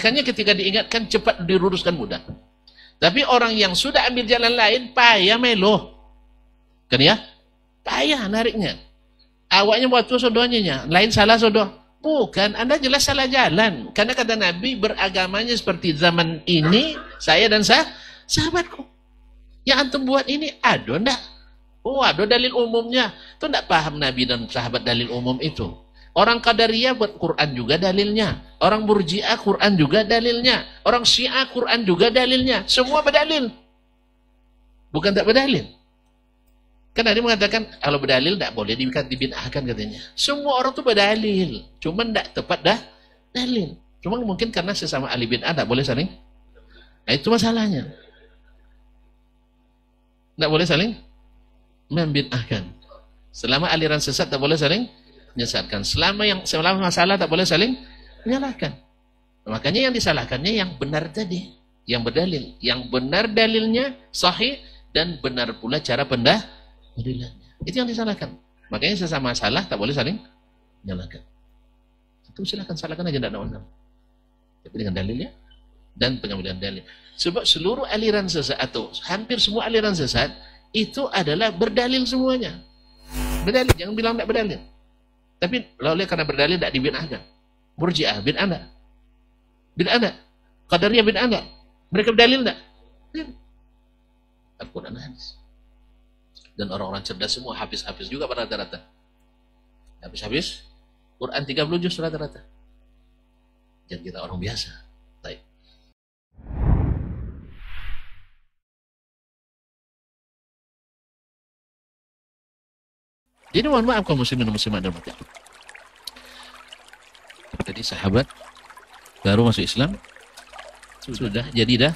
Makanya ketika diingatkan cepat diluruskan mudah. Tapi orang yang sudah ambil jalan lain payah melo. Kan ya? Payah nariknya. Awaknya waktu sodonya, lain salah sodoh. Bukan, Anda jelas salah jalan. Karena kata Nabi beragamanya seperti zaman ini saya dan sahabatku. Yang antum buat ini ada enggak? Oh, ada dalil umumnya. Itu enggak paham Nabi dan sahabat dalil umum itu. Orang Qadariyah buat Quran juga dalilnya. Orang Murji'ah Quran juga dalilnya. Orang Syiah Quran juga dalilnya. Semua berdalil. Bukan tak berdalil. Kan ada yang mengatakan kalau berdalil tak boleh dibid'ahkan katanya. Semua orang tuh berdalil. Cuma tak tepat dah dalil. Cuma mungkin karena sesama ahli bid'ah tak boleh saling. Nah, itu masalahnya. Tak boleh saling membid'ahkan. Selama aliran sesat tak boleh saling menyesatkan. Selama masalah tak boleh saling menyalahkan. Makanya yang disalahkannya yang benar tadi, yang berdalil, yang benar dalilnya sahih dan benar pula cara pendalilannya. Itu yang disalahkan. Makanya sesama salah tak boleh saling menyalahkan. Itu silakan salahkan aja tidak ada masalah. Tapi dengan dalilnya dan pengambilan dalil. Sebab seluruh aliran sesat atau hampir semua aliran sesat itu adalah berdalil semuanya. Berdalil, jangan bilang tidak berdalil. Tapi oleh karena berdalil tidak dibid'ahkan. Murji'ah bid'ah enggak? Bid'ah enggak? Qadariyah bid'ah enggak? Mereka berdalil enggak? Al-Quran hadis. Dan orang-orang cerdas semua habis-habis juga pada rata-rata. Habis-habis Quran 30 juz rata-rata. Jangan kita orang biasa. Baik. Jadi mohon maaf kaum muslimin dan muslimat dan muslimat. Jadi sahabat baru masuk Islam sudah jadi dah.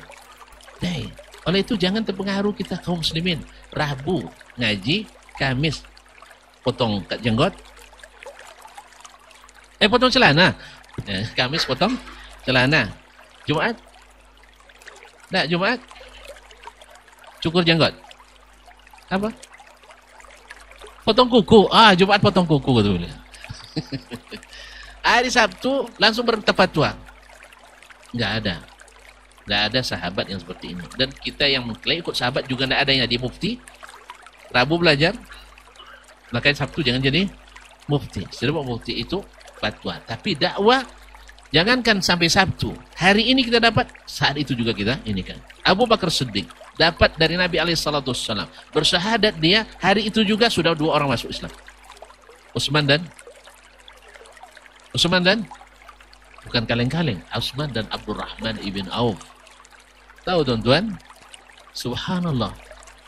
Oleh itu jangan terpengaruh kita kaum muslimin. Rabu ngaji, Kamis potong jenggot. Potong celana. Kamis potong celana. Jumat? Nah, Jumat cukur jenggot. Apa? Potong kuku. Jumat potong kuku betul. Hari Sabtu langsung bertepat tua. Enggak ada. Enggak ada sahabat yang seperti ini. Dan kita yang mengklaim ikut sahabat juga enggak ada yang jadi mufti. Rabu belajar. Makanya Sabtu jangan jadi mufti. Sebab mufti itu fatwa. Tapi dakwah jangankan sampai Sabtu. Hari ini kita dapat, saat itu juga kita ini kan. Abu Bakar Siddiq dapat dari Nabi SAW bersyahadat dia, hari itu juga sudah 2 orang masuk Islam. Utsman dan bukan kaleng-kaleng, Utsman dan Abdurrahman ibn Auf. Tahu tuan-tuan? Subhanallah.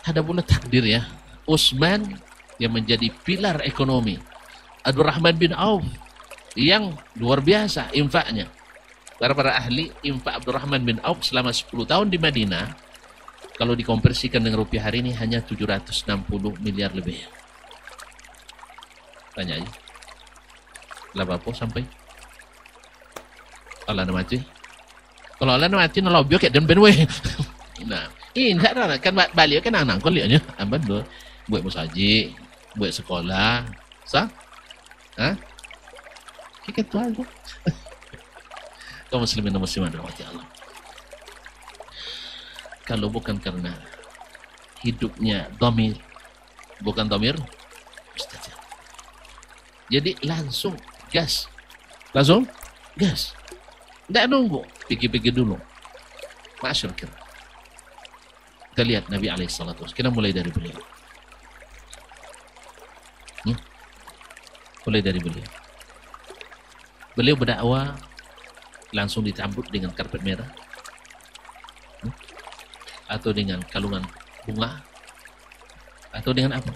Ada pula takdir ya. Utsman yang menjadi pilar ekonomi. Abdurrahman bin Auf yang luar biasa infaknya. Para ahli infak Abdurrahman bin Auf selama 10 tahun di Madinah kalau dikonversikan dengan rupiah hari ini hanya 760 miliar lebih. Tanya aja. Berapa sampai? Allah mati. Kalau Allah mati nolobio kayak dan benwe. Nah, ini enggak kan balik kan anak kau lihatnya. Abang buat musaji, buat sekolah. Sah? Hah? Kayak tu aja. Kaum muslimin dan muslimat rahmati Allah. Kalau bukan karena hidupnya dhamir, bukan dhamir mustajab. Jadi langsung gas. Langsung gas. Tidak nunggu, pikir-pikir dulu. Masyur kita. Kita lihat Nabi SAW. Kita mulai dari beliau. Mulai dari beliau. Beliau berdakwah langsung ditambut dengan karpet merah. Atau dengan kalungan bunga, atau dengan apa?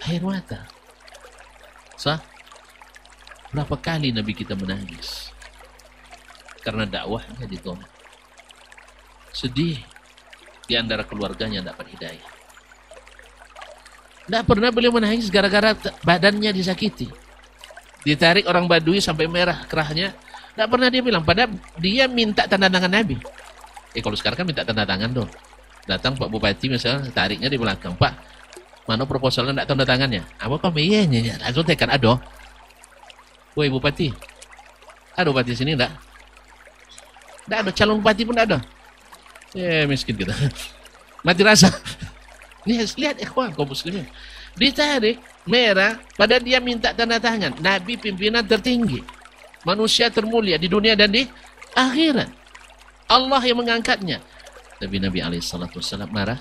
Air mata. Sah? Berapa kali Nabi kita menangis karena dakwahnya ditolak. Sedih di antara keluarganya dapat hidayah. Tidak pernah beliau menangis gara-gara badannya disakiti. Ditarik orang Badui sampai merah kerahnya. Tidak pernah dia bilang. Padahal dia minta tanda tangan Nabi. Kalau sekarang kan minta tanda tangan dong. Datang Pak Bupati misalnya, tariknya di belakang. Pak, mana proposalnya enggak tanda tangannya? Apa kau meyenya? Langsung tekan, aduh. Woi Bupati. Ada Bupati sini enggak? Tidak ada, calon bupati pun tidak ada. Ya miskin kita. Mati rasa. Lihat ikhwan kaum muslimin. Ditarik merah, pada dia minta tanda tangan. Nabi pimpinan tertinggi. Manusia termulia di dunia dan di akhirat. Allah yang mengangkatnya. Tapi Nabi SAW marah.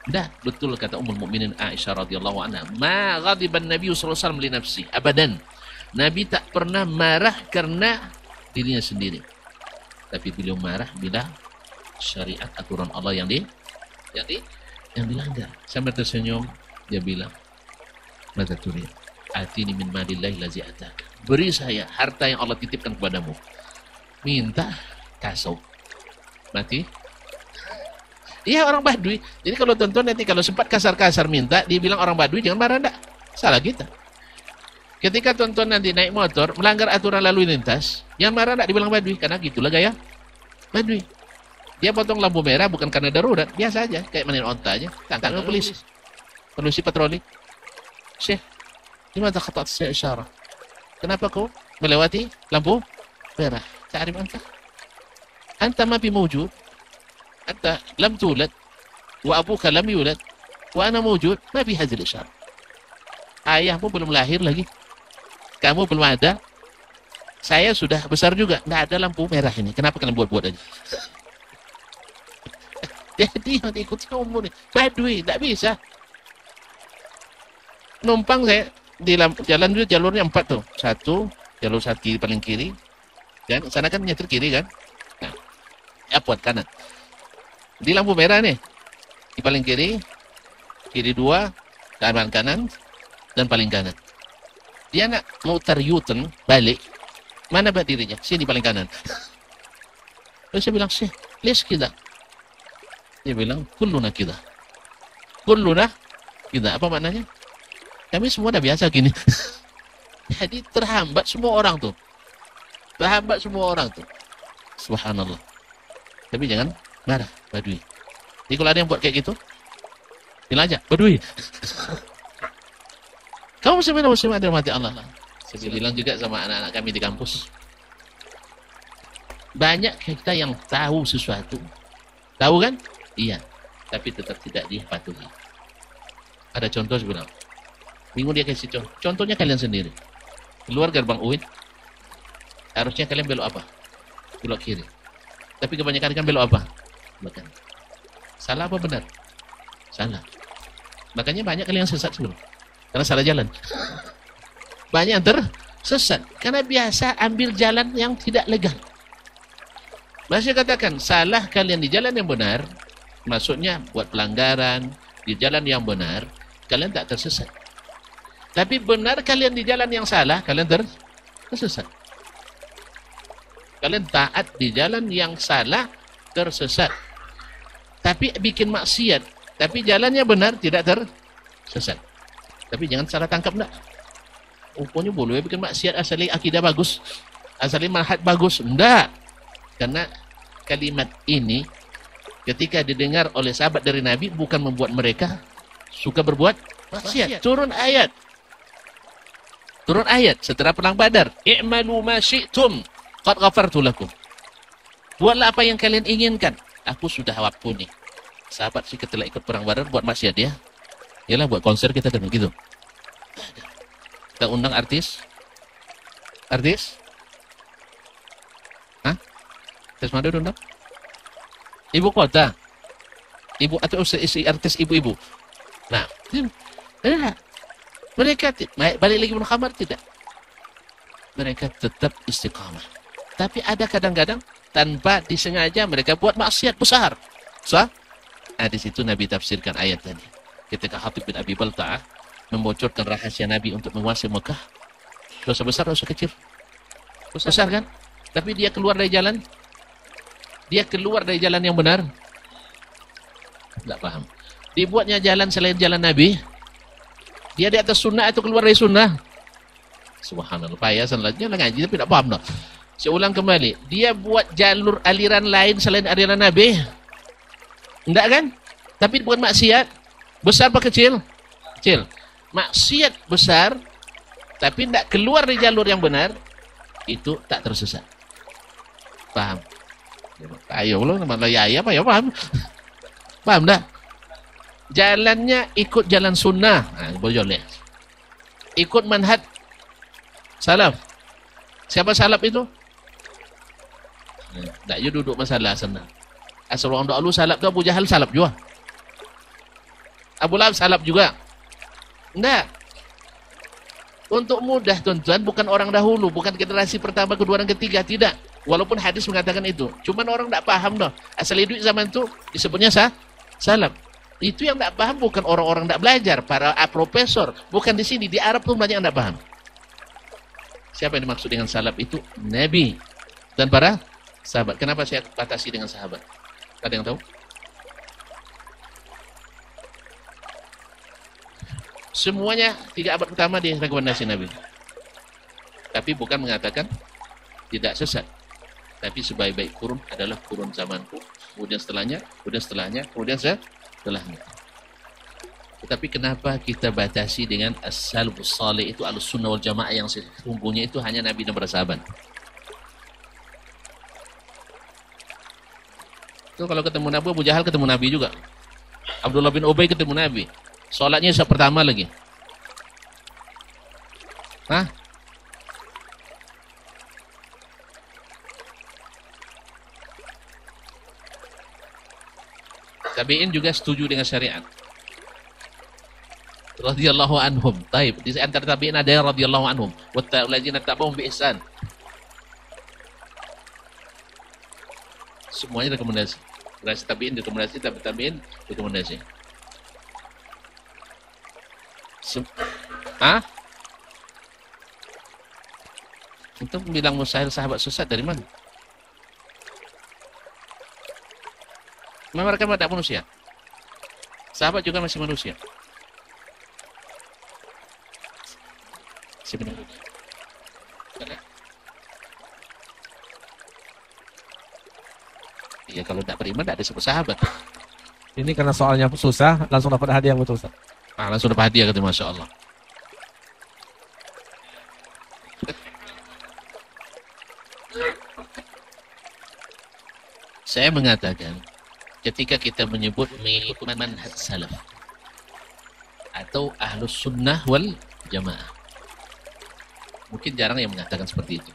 Dah, betul kata Ummul Mukminin Aisyah radhiyallahu anha. Ma ghadiban Nabi SAW li nafsi. Abadan. Nabi tak pernah marah karena dirinya sendiri. Tapi beliau marah bila syariat aturan Allah yang dilanggar. Sambil tersenyum, dia bilang, "Mata turid, atini min malillahi lazi ataka." Beri saya harta yang Allah titipkan kepadamu. Minta, kasau. Mati. Iya, orang Badui. Jadi kalau tonton nanti kalau sempat kasar-kasar minta, dibilang orang Badui, jangan marah enggak. Salah kita. Ketika tonton nanti naik motor, melanggar aturan lalu lintas, jangan marah enggak dibilang Badui, karena gitulah gaya Badui. Dia potong lampu merah bukan karena darurat, biasa aja, kayak mainin onta aja. Tangkap polisi patroli. Syekh, gimana khatat saya isyarah? Kenapa kau melewati lampu merah? Ta'rif anta? Anta ma fi mawjud. Anta lam tulad wa abuka lam yulad wa ana mawjud, ma fi hadhihi al-isyarah. Ayahmu belum lahir lagi. Kamu belum ada. Saya sudah besar juga. Nggak ada lampu merah ini. Kenapa kalian buat-buat aja? Jadi yang ikuti umur nih. Badui, nggak bisa. Numpang saya di jalan itu jalurnya 4 tuh. Satu, jalur kiri paling kiri. Dan sana kan nyetir kiri kan. Nah, ya buat kanan. Di lampu merah nih. Di paling kiri. Kiri 2, kanan, dan paling kanan. Dia nak mutar U-turn balik. Mana dirinya? Sini paling kanan. Terus saya bilang, "Syekh, les kita." Dia bilang, "Kulluna kita." Kulluna kita. Apa maknanya? Kami semua udah biasa gini. Jadi terhambat semua orang tuh. Terhambat semua orang tuh. Subhanallah. Tapi jangan marah, Badui. Jadi kalau ada yang buat kayak gitu, bilang aja, "Badui." Kamu muslimin ada mati Allah. Saya bilang juga sama anak-anak kami di kampus. Banyak kita yang tahu sesuatu. Tahu kan? Iya. Tapi tetap tidak dipatuhi. Ada contoh sebenarnya. Minggu dia kasih contoh. Contohnya kalian sendiri. Keluar gerbang UIN. Harusnya kalian belok apa? Belok kiri. Tapi kebanyakan kan belok apa? Belok kanan. Salah apa benar? Salah. Makanya banyak kalian yang sesat sebelum. Karena salah jalan. Banyak yang tersesat. Karena biasa ambil jalan yang tidak legal. Masih katakan, salah kalian di jalan yang benar, maksudnya buat pelanggaran, di jalan yang benar, kalian tak tersesat. Tapi benar kalian di jalan yang salah, kalian tersesat. Kalian taat di jalan yang salah, tersesat. Tapi bikin maksiat, tapi jalannya benar, tidak tersesat. Tapi jangan salah tangkap enggak. Pokoknya boleh bikin maksiat asali akidah bagus. Asali manhaj bagus. Enggak. Karena kalimat ini ketika didengar oleh sahabat dari Nabi bukan membuat mereka suka berbuat maksiat. Turun ayat. Turun ayat setelah perang Badar. I'malu ma syi'tum qad ghafartu lakum. Buatlah apa yang kalian inginkan. Aku sudah ampuni. Sahabat sih ketika ikut perang Badar buat maksiat ya. Yalah buat konser kita kan begitu. Kita undang artis. Artis? Hah? Artis mana undang? Ibu kota. Ibu atau artis ibu-ibu. Nah, mereka balik lagi berkhabar tidak. Mereka tetap istiqamah. Tapi ada kadang-kadang tanpa disengaja mereka buat maksiat besar. Sah? Nah, di situ Nabi tafsirkan ayat tadi. Ketika Hatib bin Abi Balta'ah membocorkan rahasia Nabi untuk menguasai Mekah, dosa besar, dosa kecil? Besar kan? Tapi dia keluar dari jalan. Dia keluar dari jalan yang benar. Tidak paham. Dibuatnya jalan selain jalan Nabi. Dia di atas sunnah atau keluar dari sunnah? Subhanallah. Payah selanjutnya ngaji tapi tidak paham. Saya ulang kembali. Dia buat jalur aliran lain selain aliran Nabi. Tidak kan? Tapi bukan maksiat. Besar apa kecil? Kecil. Maksiat besar, tapi tidak keluar dari jalur yang benar, itu tak tersesat. Paham? Ayo lo malah ya apa ya paham? Paham dah? Jalannya ikut jalan sunnah. Nah, boleh. Ikut manhaj salaf. Siapa salaf itu? Tak you duduk masalah senang. Asal orang dahulu salaf tu Abu Jahal salaf juga. Abu Lahab salaf juga. Enggak. Untuk mudah tuan-tuan, bukan orang dahulu, bukan generasi pertama, kedua, dan ketiga, tidak. Walaupun hadis mengatakan itu. Cuman orang tak paham dah. Asal hidup zaman itu disebutnya salaf. Itu yang tak paham bukan orang-orang tak belajar, para profesor. Bukan di sini, di Arab pun banyak yang tak paham. Siapa yang dimaksud dengan salaf itu? Nabi dan para sahabat. Kenapa saya batasi dengan sahabat? Ada yang tahu? Semuanya 3 abad pertama dia rekomendasi Nabi. Tapi bukan mengatakan tidak sesat. Tapi sebaik-baik kurun adalah kurun zamanku. Kemudian setelahnya, kemudian setelahnya, kemudian setelahnya. Tetapi kenapa kita batasi dengan as-salafus salih itu al-sunnah wal jamaah yang sesungguhnya itu hanya Nabi dan para sahabat. Itu kalau ketemu Nabi, Abu Jahal ketemu Nabi juga. Abdullah bin Ubay ketemu Nabi. Sholatnya saat pertama lagi. Hah? Tabi'in juga setuju dengan syariat. Radhiyallahu anhum. Taib. Di antara tabi'in ada yang radhiyallahu anhum. Walladzina tabauhum bi ihsan. Semuanya rekomendasi. Generasi tabi'in rekomendasi, tabi'in rekomendasi. Untuk bilang mustahil sahabat sesat dari mana? Memang mereka tidak manusia. Sahabat juga masih manusia. Sebenarnya. Ya kalau tidak beriman tidak disebut sahabat. Ini karena soalnya susah, langsung dapat hadiah yang betul, Ustaz. Langsung dapat hadiah kata Masya Allah. Saya mengatakan ketika kita menyebut mengikut manhaj salaf atau ahlus sunnah wal jamaah, mungkin jarang yang mengatakan seperti itu,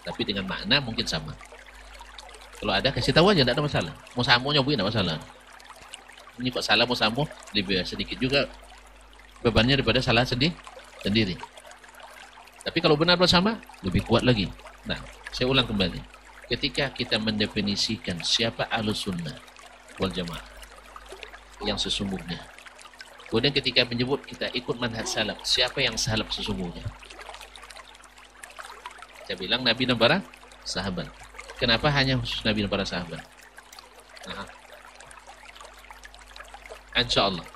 tapi dengan makna mungkin sama. Kalau ada kasih tahu aja, tidak ada masalah. Mau samu nyobain tidak masalah. Ini kok salah mau samu lebih sedikit juga bebannya daripada salah sendiri. Tapi kalau benar bersama lebih kuat lagi. Nah, saya ulang kembali. Ketika kita mendefinisikan siapa ahlus sunnah wal jamaah yang sesungguhnya, kemudian ketika menyebut kita ikut manhaj salaf, siapa yang salaf sesungguhnya? Saya bilang Nabi dan para sahabat. Kenapa hanya khusus Nabi dan para sahabat? Nah, insya Allah.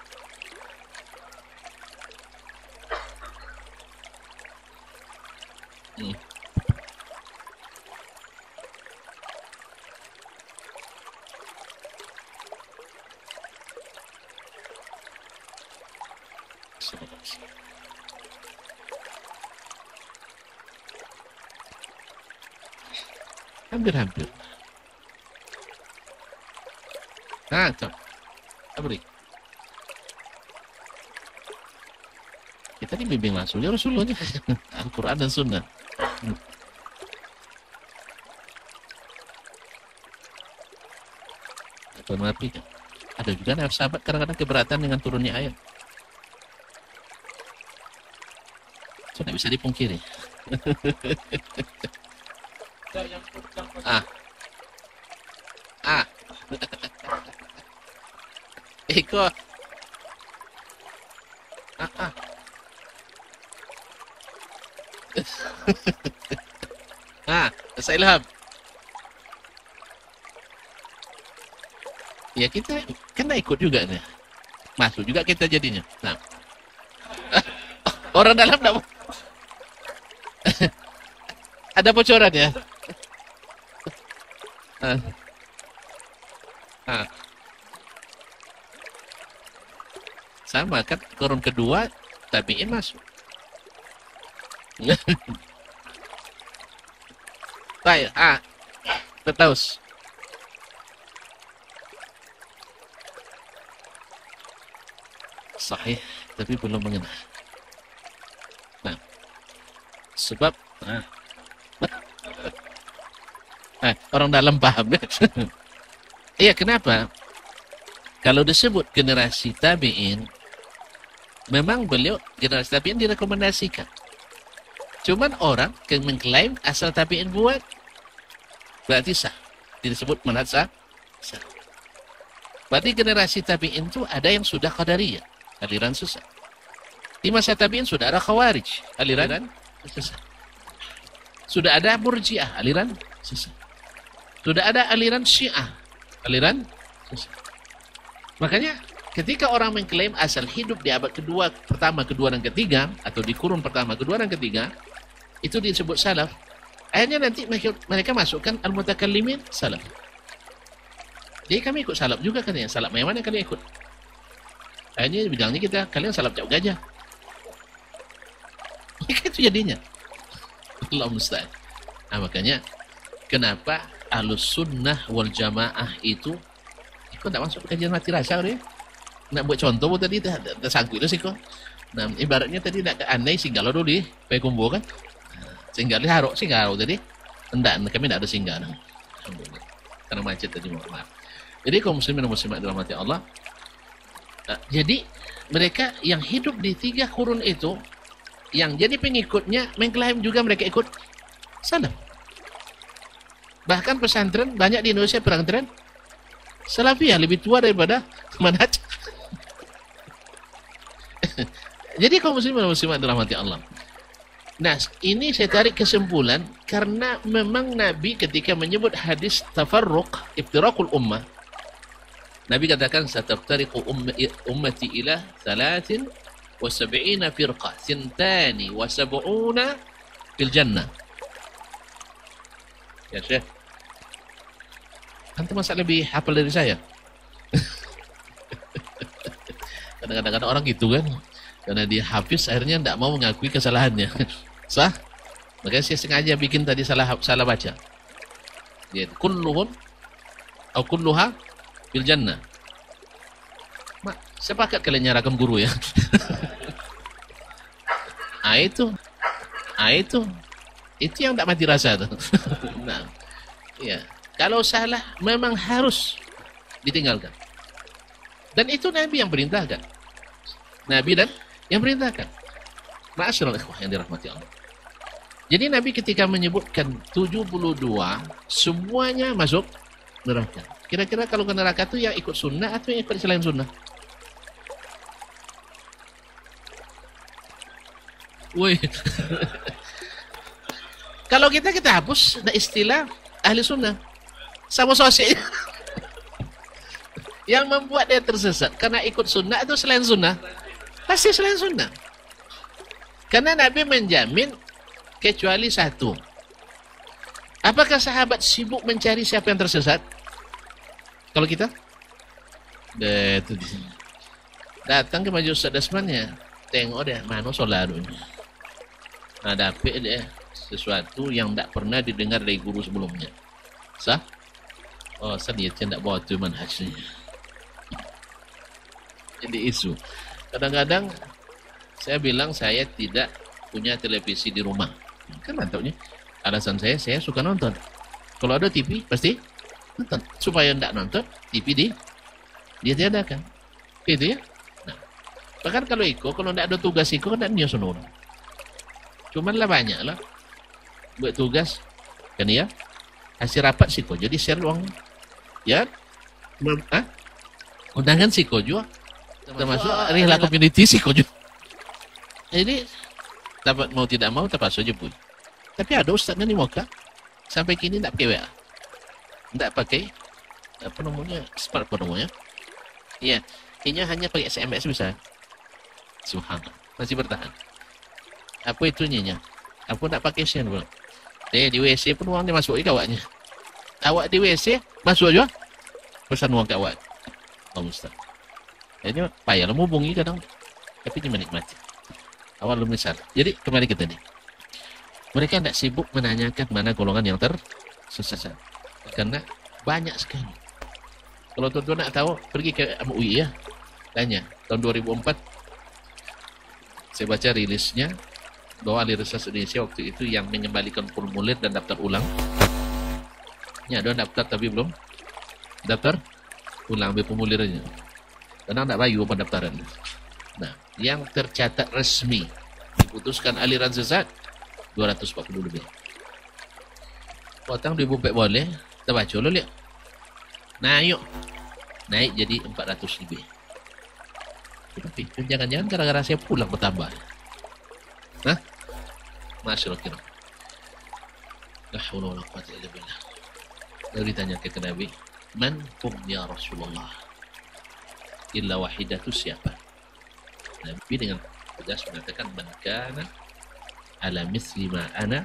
Hampir-hampir. Nah, beri. Kita ini bimbing langsung ya Rasulullah Al-Quran dan Sunnah. Tapi ada juga sahabat kadang-kadang keberatan dengan turunnya ayat. Sudah bisa dipungkiri. Ikut. Saya Ilham. Ya kita kena ikut juga nih. Masuk juga kita jadinya. Nah. Orang dalam enggak ada bocoran ya? Sama kan kurun kedua tabi'in masuk. Baik, Firdaus. Sahih, tapi belum mengenal. Nah, sebab orang dalam paham. Iya, kenapa? Kalau disebut generasi tabi'in, memang beliau generasi tabi'in direkomendasikan. Cuman orang yang mengklaim asal tabi'in buat, berarti sah. Disebut manhaj sah. Berarti generasi tabi'in itu ada yang sudah qadariyah, aliran sesat. Di masa tabi'in sudah ada khawarij, aliran sesat. Sudah ada murji'ah, aliran sesat. Sudah ada aliran syiah, aliran sesat. Makanya ketika orang mengklaim asal hidup di abad kedua, pertama, kedua, dan ketiga, atau di kurun pertama, kedua, dan ketiga, itu disebut salaf. Akhirnya nanti mereka masukkan al-mutakallimin salaf. Jadi kami ikut salaf juga katanya. Salaf yang mana kalian ikut? Akhirnya bilangnya kita, kalian salaf Cak Gajah. Itu jadinya. Allah musta'an. Nah, makanya kenapa Ahlus Sunnah wal Jamaah itu kok tak masuk kajian mati rasa dia? Nak buat contoh pun tadi tak sanggup itu sih kok. Nah, ibaratnya tadi nak ke aneh singgalo dulu di Pekumbo kan. Singgalo haruk singgalo tadi. Enggak, kami tak ada singgalo. Alhamdulillah. Karena macet tadi, mohon maaf. Jadi kaum muslimin dan muslimat dalam hati Allah. Jadi mereka yang hidup di 3 kurun itu, yang jadi pengikutnya mengklaim juga mereka ikut salaf. Bahkan pesantren banyak di Indonesia, pesantren salafiyah lebih tua daripada manhaj. Jadi kaum muslimin dan muslimat dalam hati Allah. Nah, ini saya tarik kesimpulan karena memang Nabi ketika menyebut hadis tafarruq, iftiraqul ummah, Nabi katakan sataftariqu ummati ila 73 firqah, 72 fil jannah. Ya Syekh, antum masa lebih hafal dari saya. Kadang-kadang orang gitu kan, karena dia hafiz akhirnya tidak mau mengakui kesalahannya. Sah? Makanya saya sengaja bikin tadi salah baca. Dia kulluhum atau kulluha fil jannah. Mak, sepakat kalian nyarakan guru ya. Itu yang tak mati rasa tuh. Nah, ya. Kalau salah memang harus ditinggalkan. Dan itu Nabi yang perintahkan. Nabi dan yang perintahkan. Ma'asyiral ikhwah yang dirahmati Allah. Jadi Nabi ketika menyebutkan 72 semuanya masuk neraka. Kira-kira kalau ke neraka itu yang ikut sunnah atau yang ikut selain sunnah? Woi. Kalau kita hapus ada istilah ahli sunnah. Sama sosial. Yang membuat dia tersesat karena ikut sunnah atau selain sunnah? Pasti selain sunnah. Karena Nabi menjamin kecuali satu. Apakah sahabat sibuk mencari siapa yang tersesat? Kalau kita? Itu di sini. Datang ke majelis Ustaz Dasmannya, tengok deh mana solarunya. Nah, dapat deh sesuatu yang tak pernah didengar dari guru sebelumnya. Sah? Oh, saya tidak bawa tu manhajnya. Jadi isu. Kadang-kadang saya bilang saya tidak punya televisi di rumah. Kan mantapnya. Alasan saya suka nonton. Kalau ada TV pasti nonton. Supaya tidak nonton, TV dia tiadakan. Gitu ya. Nah, bahkan kalau tidak ada tugas kan tidak niat sonor. Cuman lah banyak lah buat tugas kan ya. Hasil rapat siko jadi share uang. Ya. Undangan siko juga. Termasuk rihla community siko juga. Jadi dapat mau tidak mau terpaksa jemput. Tapi ada ustaznya di Moka sampai kini tidak pakai WA, tidak pakai apa namanya smartphone namanya. Iya, ini hanya pakai SMS bisa. Subhanallah, masih bertahan. Apa itunya? Aku tidak pakai sen pun. Di WC pun uangnya masuk ke awaknya. Awak di WC masuk aja pesan uang ke awak. Allah Ustaz. Ini payah lah hubungi kadang, tapi dia menikmati. Awal belum besar. Jadi kembali ke tadi. Mereka tidak sibuk menanyakan mana golongan yang tersesat. Karena banyak sekali. Kalau tuan-tuan nak tahu, pergi ke MUI ya. Tanya, tahun 2004 saya baca rilisnya bahwa ahli research Indonesia waktu itu yang mengembalikan formulir dan daftar ulang. Ya, ada daftar tapi belum daftar ulang ambil formulirnya. Karena tak bayu pendaftaran. Nah, yang tercatat resmi diputuskan aliran sesat 240 lebih. Potong 2004 boleh, kita baca dulu lihat. Nah, yuk. Naik jadi 400 lebih. Tapi jangan-jangan gara-gara saya pulang bertambah. Hah? Masyaallah kira. La haula wala quwwata illa billah. Lalu ditanya ke Nabi, "Man hum ya Rasulullah?" Illa wahidatu, siapa? Nabi dengan tegas mengatakan, "Man kana ala mithli ma ana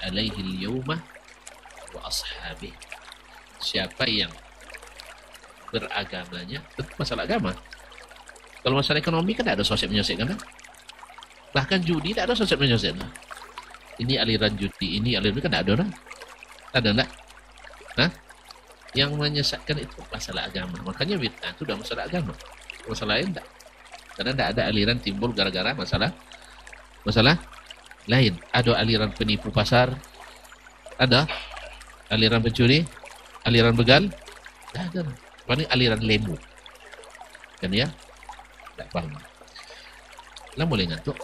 alaihi al-yawma wa ashabi." Siapa yang beragamanya, masalah agama. Kalau masalah ekonomi kan tak ada sosial menyelesaikan kan? Bahkan judi tak ada sosial menyelesaikan. Ini aliran judi, ini aliran kan tak ada kan? Ada tak? Hah? Yang menyesatkan itu masalah agama. Makanya bid'ah itu dah masalah agama. Masalah lain tak. Karena tak ada aliran timbul gara-gara masalah lain. Ada aliran penipu pasar, ada aliran pencuri, aliran begal, tak ada. Paling aliran lemu. Kan ya? Tak faham. Lah boleh ngantuk.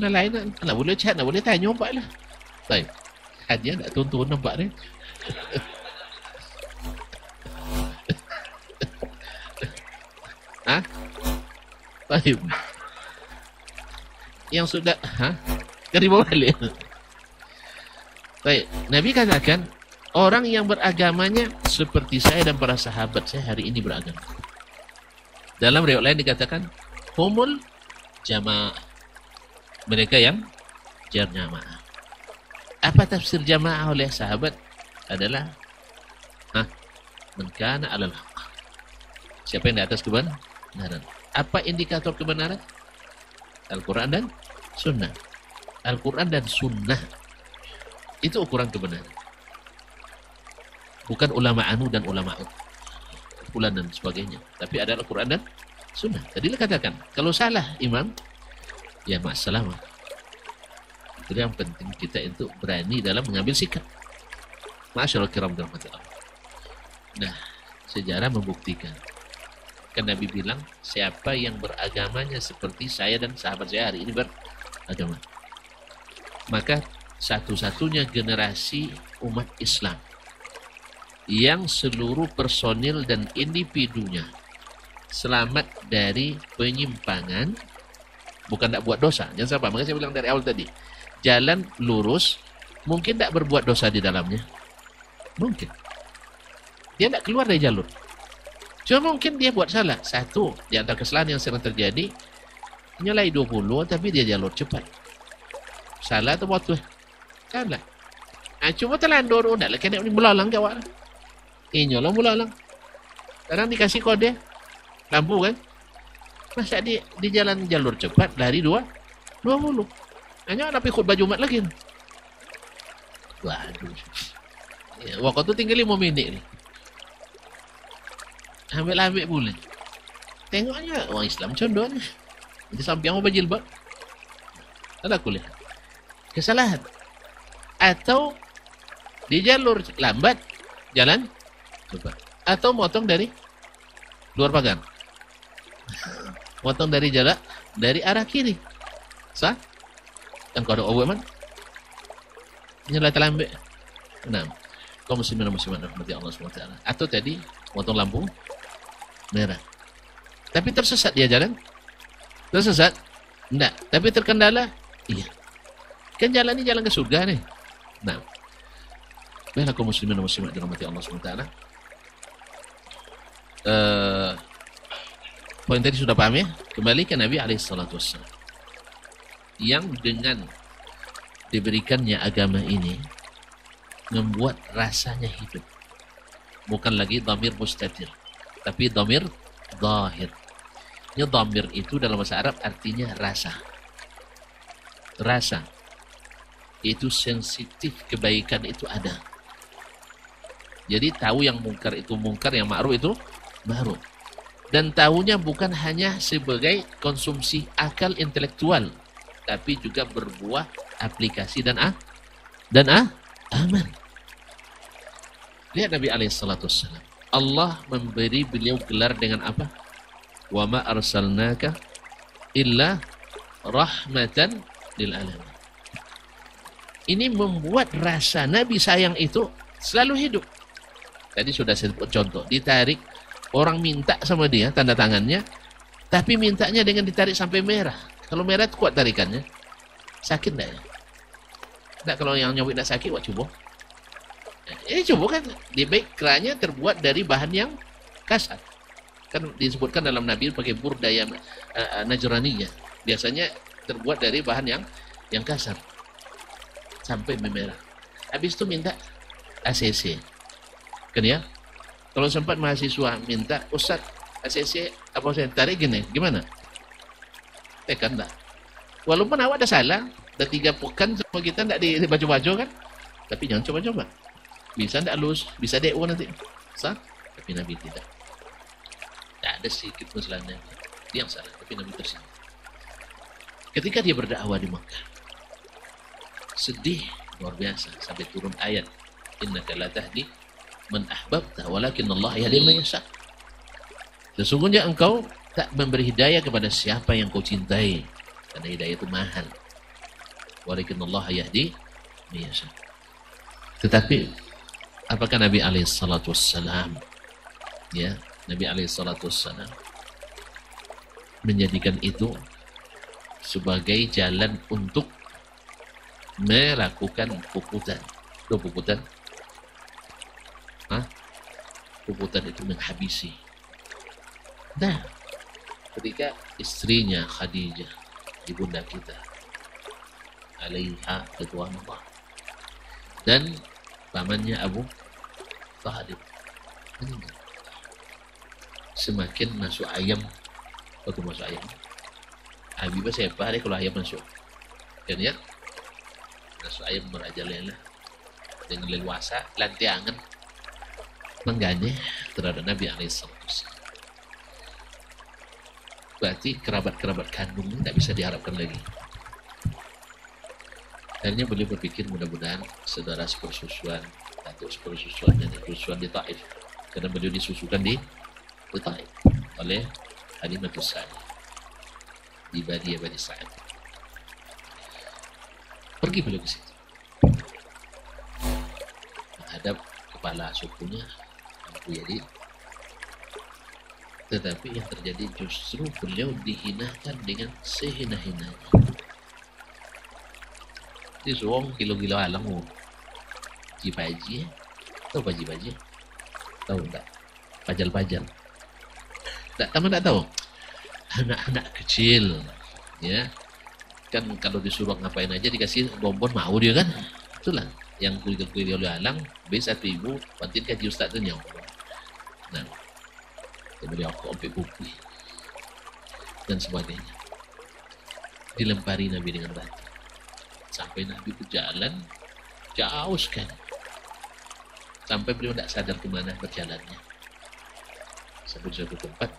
Nah lain nak boleh chat, nak boleh tanya nampak lah. Baik. Hanya nak tonton nampak ni. Ha? Baik. Yang sudah, Keribau balik. Baik. Nabi katakan, orang yang beragamanya seperti saya dan para sahabat saya hari ini beragama. Dalam riwayat lain dikatakan, humul jamaah. Mereka yang jamaah. Apa tafsir jamaah oleh sahabat? Adalah man kana 'alal haqq. Siapa yang di atas kebenaran. Apa indikator kebenaran? Al-Quran dan Sunnah. Al-Quran dan Sunnah itu ukuran kebenaran. Bukan ulama anu dan ulama fulan dan sebagainya, tapi adalah Al-Quran dan Sunnah. Tadi katakan, kalau salah imam, ya masalah. Jadi yang penting kita itu berani dalam mengambil sikap. Masyaallah kiram dalam hati Allah. Nah, sejarah membuktikan. Kan Nabi bilang, siapa yang beragamanya seperti saya dan sahabat saya hari ini beragama, maka satu-satunya generasi umat Islam yang seluruh personil dan individunya selamat dari penyimpangan, bukan tak buat dosa. Jangan salah, makanya saya bilang dari awal tadi, jalan lurus, mungkin tak berbuat dosa di dalamnya. Mungkin. Dia tak keluar dari jalur. Cuma mungkin dia buat salah. Satu, di antara kesalahan yang sering terjadi, nyalai 20, tapi dia jalur cepat. Salah atau waktu? Salah. Cuma telandur, tak lah kena belalang ke awak. Nyolong belalang. Sekarang dikasih kode lampu kan, masa di jalan jalur cepat lari 20. Hanya nak ikut baju mat lagi. Waduh. Ya, waktu tu tinggal 5 minit ni. Ambil boleh. Tengoknya orang Islam condong ni. Di samping apa jilbab. Ada kuliah. Kesalahan. Atau di jalur lambat jalan cepat. Atau motong dari luar pagar. Motong dari jalan dari arah kiri. Sah? Dan kau ada awak man? Nyala terlambat. 6. Kaum muslimin dan muslimat rahmati Allah SWT. Atau tadi motong lampu merah. Tapi tersesat dia jalan? Tersesat? Tidak. Tapi terkendala? Iya. Kan jalan ini jalan ke surga nih. Nah. Baiklah kaum muslimin dan muslimat rahmati Allah SWT. Poin tadi sudah paham ya? Kembali ke Nabi SAW. Yang dengan diberikannya agama ini membuat rasanya hidup. Bukan lagi dhamir mustatir, tapi dhamir zahir. Ini dhamir itu dalam bahasa Arab artinya rasa. Rasa itu sensitif, kebaikan itu ada. Jadi tahu yang mungkar itu mungkar, yang ma'ruf itu ma'ruf. Dan tahunya bukan hanya sebagai konsumsi akal intelektual, tapi juga berbuah aplikasi dan aman. Lihat Nabi alaihissalam. Allah memberi beliau gelar dengan apa? Wa ma arsalnaka illa rahmatan lil alamin. Ini membuat rasa Nabi sayang itu selalu hidup. Tadi sudah saya sebut contoh, ditarik, orang minta sama dia tanda tangannya, tapi mintanya dengan ditarik sampai merah. Kalau merah kuat tarikannya, sakit enggak ya? Enggak, kalau yang nyawik enggak sakit, wah cubo. Ini cubo kan, di backgroundnya terbuat dari bahan yang kasar. Kan disebutkan dalam Nabi pakai burda yang najraniyah. Biasanya terbuat dari bahan yang kasar. Sampai memerah. Habis itu minta ACC. Kan ya? Kalau sempat mahasiswa minta, Ustaz, ACC apa saya tarik gini, gimana? Tekan enggak? Walaupun awak ada salah, ada 3 pekan sama kita enggak dibaca-baca kan? Tapi jangan coba-coba. Bisa enggak lulus, bisa DO nanti. Sah? Tapi Nabi tidak. Tak ada sedikit masalahnya. Dia yang salah, tapi Nabi tersinggung. Ketika dia berdakwah di Makkah, sedih luar biasa sampai turun ayat, innaka la tahdi man ahbabta walakin Allah yahdi man yasha. Sesungguhnya engkau tak memberi hidayah kepada siapa yang kau cintai, karena hidayah itu mahal. Walakin Allah yahdi man yasha. Tetapi apakah Nabi alaihissalatu wassalam, ya, Nabi alaihissalatu wassalam menjadikan itu sebagai jalan untuk melakukan puputan. Puputan. Puputan itu menghabisi. Nah, ketika istrinya Khadijah, ibunda kita, alaiha ridwanullah, dan pamannya Abu Thalib meninggal, semakin masuk ayam, waktu masuk ayam, Habibah siapa deh kalau ayam masuk, kan ya? Masuk ayam merajalela dengan leluasa, lantiangan menggane terhadap Nabi alaihissalam. Berarti kerabat-kerabat kandung tidak bisa diharapkan lagi. Akhirnya beliau berpikir mudah-mudahan saudara sepersusuan atau sepersusuan dan persusuan di Taif, karena beliau disusukan di Taif oleh Halimatus Sa'diyah di Badiyah Bani Sa'ad. Pergi beliau ke situ, menghadap kepala sukunya Abu Yazid. Tetapi yang terjadi justru beliau dihinakan dengan sehina-hinanya. Di suwong kilo-kilo alang mo, jipaji, tahu paji-paji, tahu enggak? Pajal-pajal, enggak, teman enggak tahu? Anak-anak kecil, ya. Kan kalau disuruh ngapain aja dikasih bonbon mau dia kan, itulah yang kuil-kuil oleh alang B1 ibu pantin kaji ustaz tu nyau. Nah, kemudian aku sampai buku dan sebagainya, dilempari Nabi dengan batu sampai Nabi berjalan jauh sekali, sampai beliau tidak sadar kemana berjalannya. Sampai di suatu tempat,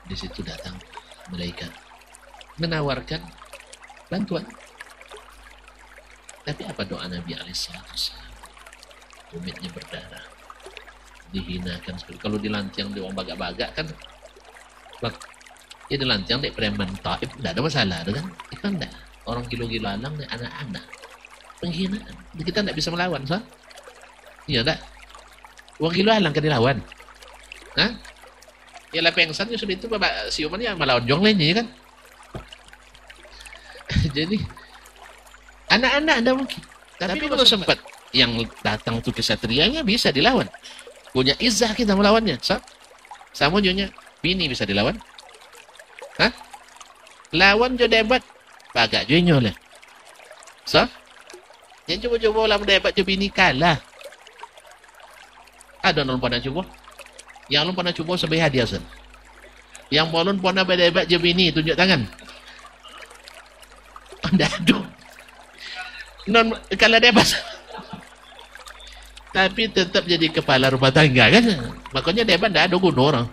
di situ datang malaikat menawarkan bantuan. Tapi apa doa Nabi alaihissalam? Umitnya berdarah, dihinakan seperti kalau dilantiang di orang bagak-bagak kan, ya dilantiang di preman Taif tidak ada masalah kan? Itu enggak, orang kilo-kilo alang nih anak-anak, penghinaan. Kita tidak bisa melawan, so? Iya enggak? Orang kilo alang kan dilawan, hah? Ya lah pengsannya sudah itu bapak siumannya melawan jong lainnya kan? Jadi anak-anak ada mungkin, tapi kalau sempat yang datang tuh kesatrianya bisa dilawan, punya izah kita melawannya. Sama jonya bini bisa dilawan, hah? Lawan jo debat bagak jo nyoleh. Yang coba-coba lawan debat jo bini kalah. Ada non pernah coba, yang belum pernah coba sebagai hadiah sen. Yang belum pernah berdebat jo bini tunjuk tangan. Anda aduh. Non kalau debat tapi tetap jadi kepala rumah tangga kan. Makanya debat tidak ada guna orang.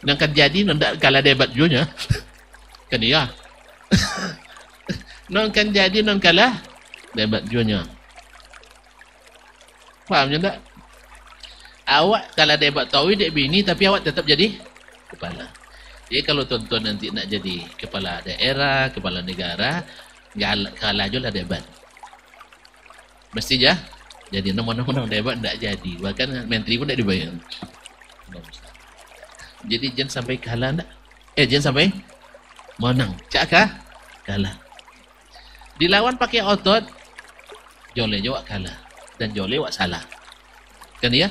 Yang kan jadi tidak kalah debat juga. Kan iya. Non kan jadi non kalah debat juga. Fahamnya tak? Awak kalah debat tauhid dek bini tapi awak tetap jadi kepala. Jadi kalau tuan-tuan nanti nak jadi kepala daerah, kepala negara, kalah je lah debat. Mesti je. Jadi nama-nama debat tak jadi. Bahkan menteri pun tak dibayar. Jadi jangan sampai kalah tak? Jangan sampai menang. Cak kah? Kalah. Dilawan pakai otot, joleh je wak kalah. Dan joleh wak salah. Kan ya?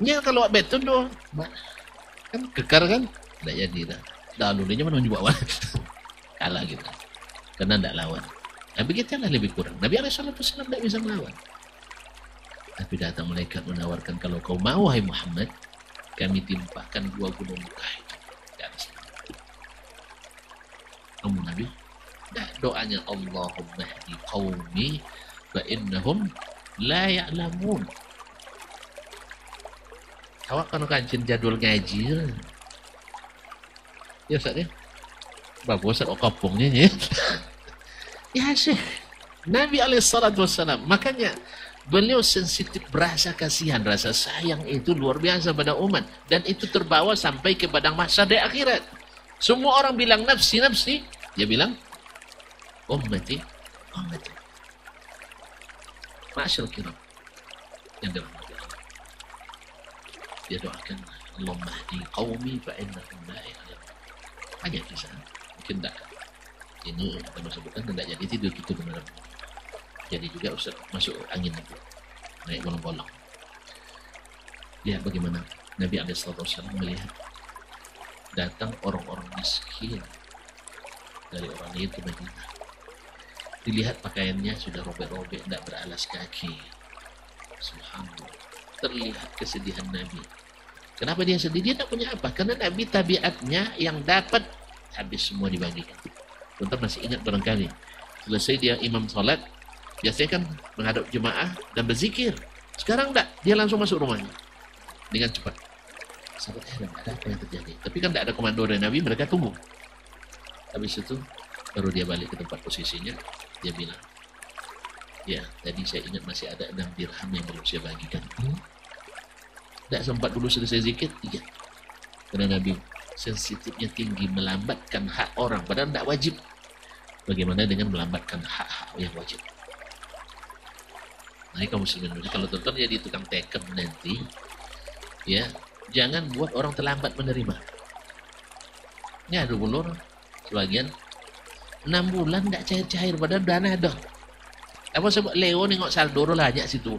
Ya kalau wak betul tu. Kan kekar kan? Tak jadi dah. Dah dulunya mana juga awal. Kalah kita. Karena tak lawan. Nabi kita lah lebih kurang. Nabi SAW tak bisa melawan. Tapi datang malaikat menawarkan, kalau kau mau wahai Muhammad, kami timpahkan 2 gunung Mekah itu di atas. Kamu Nabi, dah doanya Allahumma hdi qaumi fa innahum la ya'lamun. Awak kan kancin jadwal ngaji. Ya Ustaz ya. Bagus Ustaz kampungnya ya. Ya Syekh. Nabi SAW, makanya beliau sensitif, berasa kasihan, rasa sayang itu luar biasa pada umat. Dan itu terbawa sampai ke padang mahsyar di akhirat. Semua orang bilang nafsi, nafsi. Dia bilang, ummati, ummati. Ma'asyil kiram. Yang dirahmati Allah. Dia doakan, Allahumma hdi qaumi fa'innahum la ya'lamun. Hanya kisah. Mungkin tak. Ini kita sebutkan tidak jadi tidur itu benar. Jadi juga Ustaz masuk angin itu, naik bolong-bolong. Lihat bagaimana Nabi SAW melihat datang orang-orang miskin dari orang lain ke Madinah. Dilihat pakaiannya sudah robek-robek, tidak beralas kaki. Subhanallah. Terlihat kesedihan Nabi. Kenapa dia sedih? Dia tak punya apa? Karena Nabi tabiatnya yang dapat habis semua dibagikan. Tuan masih ingat barangkali selesai dia imam salat, biasanya kan menghadap jemaah dan berzikir. Sekarang tak, dia langsung masuk rumahnya dengan cepat. Sahabat heran, ada apa yang terjadi? Tapi kan tak ada komando dari Nabi, mereka tunggu. Habis itu baru dia balik ke tempat posisinya. Dia bilang, ya tadi saya ingat masih ada 6 dirham yang belum saya bagikan. Tak sempat dulu selesai zikir? Iya. Karena Nabi sensitifnya tinggi, melambatkan hak orang padahal tidak wajib. Bagaimana dengan melambatkan hak-hak yang wajib? Nah, kaum muslimin, kalau tuan-tuan jadi tukang teken nanti, ya jangan buat orang terlambat menerima. Ini ada ulur sebagian 6 bulan tidak cair-cair padahal dana ada. Apa sebab Leo nengok saldo banyak situ?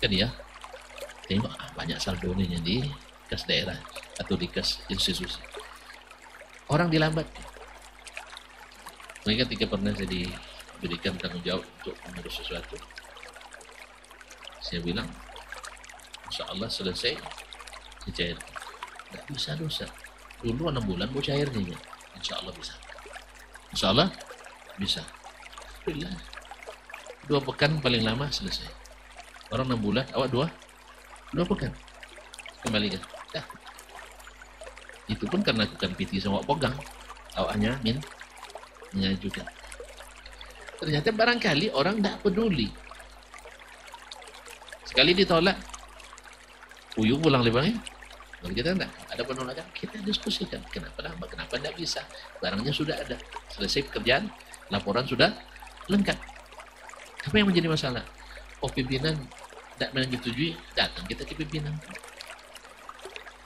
Kan ya? Tengok banyak saldo ni di kas daerah atau di kas institusi. Orang dilambat. Mereka ketika pernah saya diberikan tanggung jawab untuk mengurus sesuatu, saya bilang, Insya Allah selesai cair. Tidak bisa dosa. Dulu 6 bulan mau cairnya. Insya Allah bisa. Insya Allah bisa. Alhamdulillah. 2 pekan paling lama selesai. Orang 6 bulan, awak 2 pekan. Kembalikan. Dah. Itu pun karena bukan PT sama awak pegang. Awak hanya mengajukan. Ternyata barangkali orang tak peduli. Sekali ditolak, uyung pulang lebangnya. Kalau kita tak ada penolakan, kita diskusikan. Kenapa lama? Kenapa tidak bisa? Barangnya sudah ada. Selesai pekerjaan, laporan sudah lengkap. Apa yang menjadi masalah? Oh, pimpinan tidak menyetujui, datang kita ke pimpinan.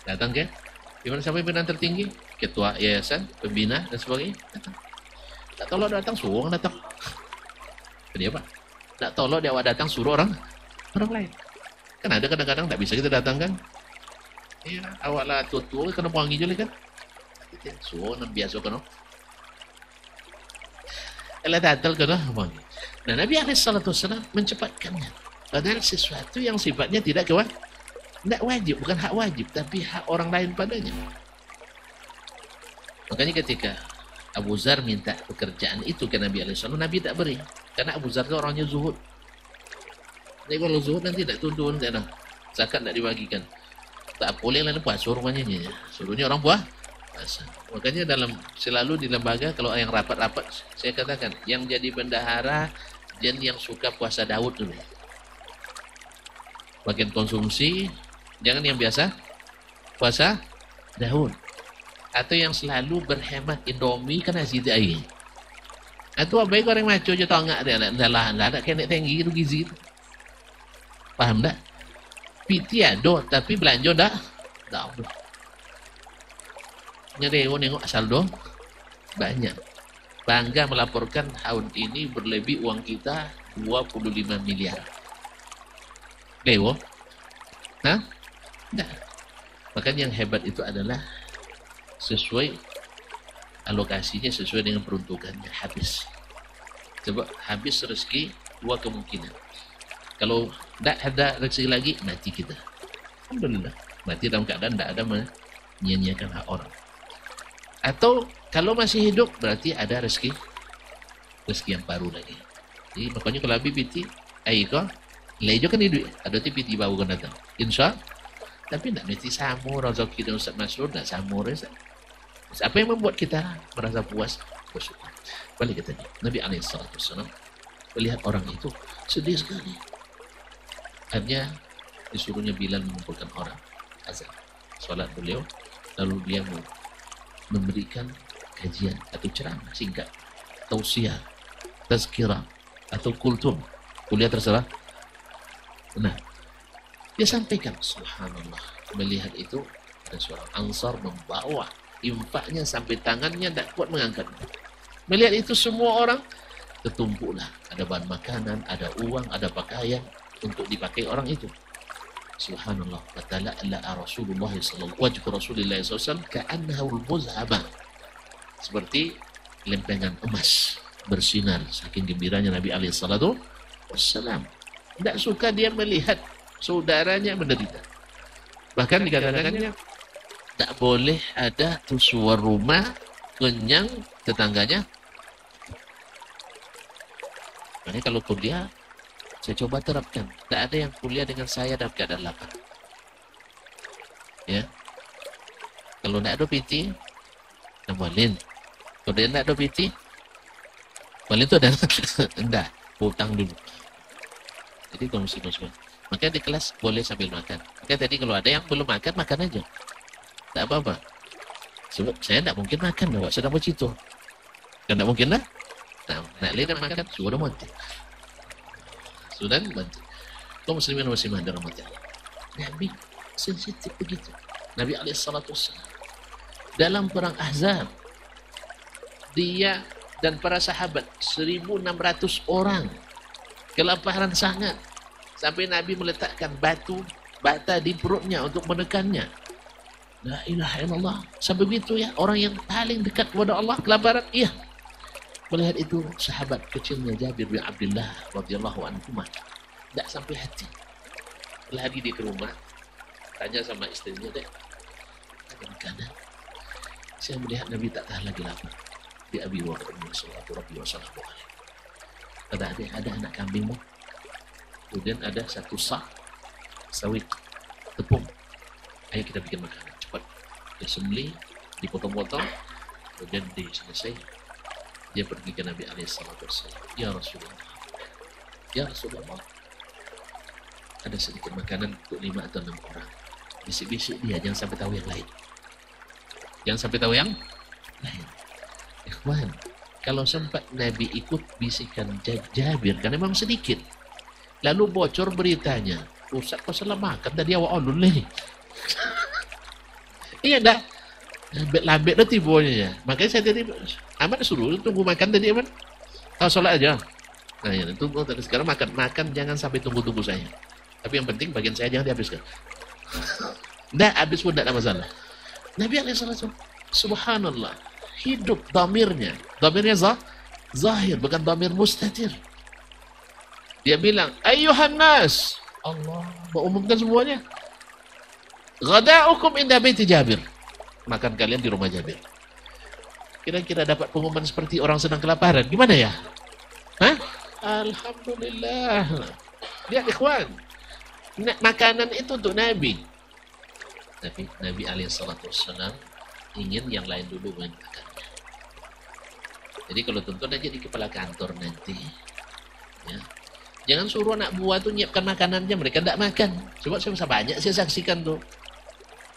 Datang ke pimpinan, sampai pimpinan tertinggi, ketua yayasan, pembina dan sebagainya. Datang. Tak tolong datang, suruh orang datang. Jadi apa? Tak tolong dia awak datang, suruh orang lain. Kan ada kadang-kadang tak bisa kita datang kan? Ya, awak lah tua-tua kena wangi je kan? Suruh orang biasa kan? Elah tatal kena wangi. Nah, Nabi SAW mencepatkannya. Padahal sesuatu yang sifatnya tidak wajib, bukan hak wajib, tapi hak orang lain padanya. Makanya ketika Abu Zar minta pekerjaan itu ke Nabi SAW, Nabi tak beri. Karena Abu Zar itu orangnya zuhud. Jadi kalau zuhur nanti tidak turun, tidak zakat tidak dibagikan. Tak boleh lah puasa rumahnya ni. Suruhnya orang puasa. Makanya selalu di lembaga kalau yang rapat-rapat saya katakan yang jadi bendahara dan yang suka puasa Daud dulu. Bagian konsumsi jangan yang biasa puasa Daud. Atau yang selalu berhemat Indomie kan nasi air. Atau baik orang maco je tengah dia lah ada kena tinggi tu gizi. Paham tak? PT ada tapi belanja dah ada. Nyereo nengok saldo banyak. Bangga melaporkan tahun ini berlebih uang kita 25 miliar. Dewo? Hah? Tidak. Makanya yang hebat itu adalah sesuai alokasinya, sesuai dengan peruntukannya, habis. Coba habis rezeki, dua kemungkinan. Kalau tidak ada rezeki lagi, mati kita. Alhamdulillah. Mati dalam keadaan tidak ada menyia-nyiakan hak orang. Atau kalau masih hidup, berarti ada rezeki yang baru lagi. Jadi makanya kalau habis piti, kau lejo kan hidup. Ada piti baru kan datang. Insya tapi tidak mesti samur rezeki dan Ustaz Masrur, tidak samur. Apa yang membuat kita merasa puas? Bersyukur. Balik ke tadi. Nabi SAW melihat orang itu sedih sekali. Akhirnya disuruhnya Bilal mengumpulkan orang. Azan. Salat beliau. Lalu dia memberikan kajian atau ceramah singkat. Tausiah. Tazkirah. Atau kultum. Kuliah terserah. Nah. Dia sampaikan. Subhanallah. Melihat itu. Ada seorang Ansar membawa infaknya sampai tangannya tidak kuat mengangkat. Melihat itu semua orang tertumpuklah. Ada bahan makanan, ada uang, ada pakaian untuk dipakai orang itu. Subhanallah. Fatala'la'a Rasulullah sallallahu wajhu Rasulullah SAW ka'annahu al-muzhabah. Seperti lempengan emas bersinar. Saking gembiranya Nabi alaihi salatu wassalam. Tidak suka dia melihat saudaranya menderita. Bahkan dikatakannya tak boleh ada tusuar rumah kenyang tetangganya. Makanya kalau kuliah, saya coba terapkan. Tak ada yang kuliah dengan saya dalam keadaan lapar. Ya. Kalau tidak ada PT, walin. Kalau dia tidak ada PT, walin itu ada. Tidak, hutang dulu. Jadi kalau muslim-muslim. Makanya di kelas boleh sambil makan. Makanya tadi kalau ada yang belum makan, makan aja. Tak apa-apa. Sebab saya tak mungkin makan dah. Sedang bercerita. Kan tak mungkin lah. Nak lihat makan, sudah mati. Sudah mati. Kau muslimin muslimah dalam mati Allah. Nabi sensitif begitu. Nabi SAW dalam perang Ahzab, dia dan para sahabat 1.600 orang kelaparan sangat. Sampai Nabi meletakkan bata di perutnya untuk menekannya. La ilaha illallah. Sampai begitu ya, orang yang paling dekat kepada Allah kelaparan. Iya. Melihat itu sahabat kecilnya Jabir bin Abdullah radhiyallahu anhu tidak sampai hati. Lari dia ke rumah, tanya sama istrinya, "Dek, ada makanan?" Saya melihat Nabi tak tahan lagi lapar. Di Abi wa sallallahu alaihi wasallam. Ada anak kambingmu. Kemudian ada satu sak sawit tepung. Ayo kita bikin makanan cepat. Dia sembelih, dipotong-potong, kemudian selesai. Dia pergi ke Nabi SAW. Ya Rasulullah, ya Rasulullah, ada sedikit makanan untuk 5 atau 6 orang. Bisik-bisik dia, jangan sampai tahu yang lain. Jangan sampai tahu yang lain. Ikhwan, kalau sempat Nabi ikut bisikan Jabir, kan memang sedikit. Lalu bocor beritanya, Ustaz kau salah makan tadi awak ulun nih. Iya dah. Lambat dah tibonya ya. Makanya saya tadi Ahmad suruh tunggu makan tadi Ahmad. Tahu solat aja. Nah, ya, tunggu tadi sekarang makan jangan sampai tunggu saya. Tapi yang penting bagian saya jangan dihabiskan. Nggak habis pun tidak ada masalah. Nabi SAW, subhanallah, hidup damirnya zahir, bukan damir mustatir. Dia bilang, ayyuhan nas, Allah mengumumkan semuanya. Ghada'ukum inda baiti Jabir. Makan kalian di rumah Jabir. Kira-kira dapat pengumuman seperti orang sedang kelaparan. Gimana ya? Hah? Alhamdulillah. Lihat ikhwan, makanan itu untuk Nabi. Tapi Nabi SAW ingin yang lain dulu makannya. Jadi kalau tonton aja di kepala kantor nanti, ya. Jangan suruh anak buah tuh nyiapkan makanannya, mereka tidak makan. Coba saya banyak saya saksikan tuh.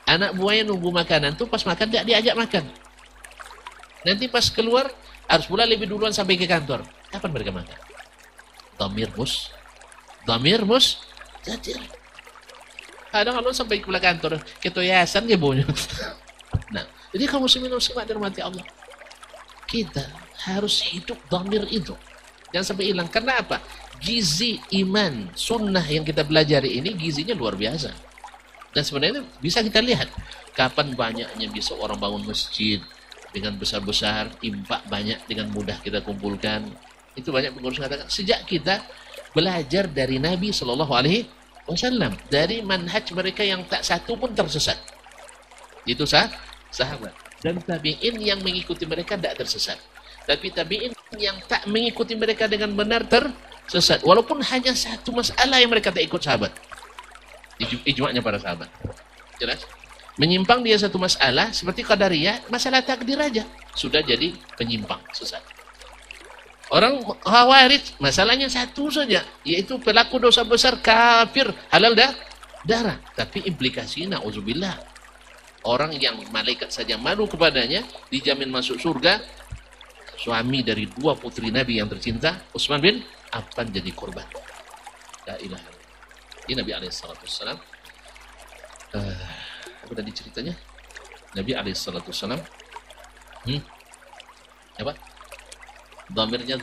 Anak buahnya nunggu makanan tuh, pas makan tidak diajak makan. Nanti pas keluar harus pula lebih duluan sampai ke kantor. Kapan mereka makan? Damir mus, jajir. Kadang kalau sampai ke kantor, ketoyasan dia baunya. Nah, jadi kaum muslimin muslimat dirahmati Allah, kita harus hidup damir itu. Jangan sampai hilang. Karena apa? Gizi iman, sunnah yang kita pelajari ini gizinya luar biasa. Dan sebenarnya bisa kita lihat kapan banyaknya bisa orang bangun masjid dengan besar-besar, impak banyak dengan mudah kita kumpulkan. Itu banyak pengurus katakan sejak kita belajar dari Nabi SAW, dari manhaj mereka yang tak satu pun tersesat. Itu sahabat. Dan tabi'in yang mengikuti mereka tidak tersesat. Tapi tabi'in yang tak mengikuti mereka dengan benar tersesat. Walaupun hanya satu masalah yang mereka tak ikut sahabat. Ijma'nya para sahabat. Jelas? Menyimpang dia satu masalah, seperti Qadariyah, masalah takdir aja. Sudah jadi penyimpang, sesat. Orang Khawarij, masalahnya satu saja, yaitu pelaku dosa besar, kafir, halal darah. Tapi implikasi, na'udzubillah. Orang yang malaikat saja malu kepadanya, dijamin masuk surga. Suami dari dua putri Nabi yang tercinta, Utsman bin Affan jadi korban. La ilaha illallah. Ini Nabi SAW. Apa tadi ceritanya? Nabi SAW. Apa? Dhamirnya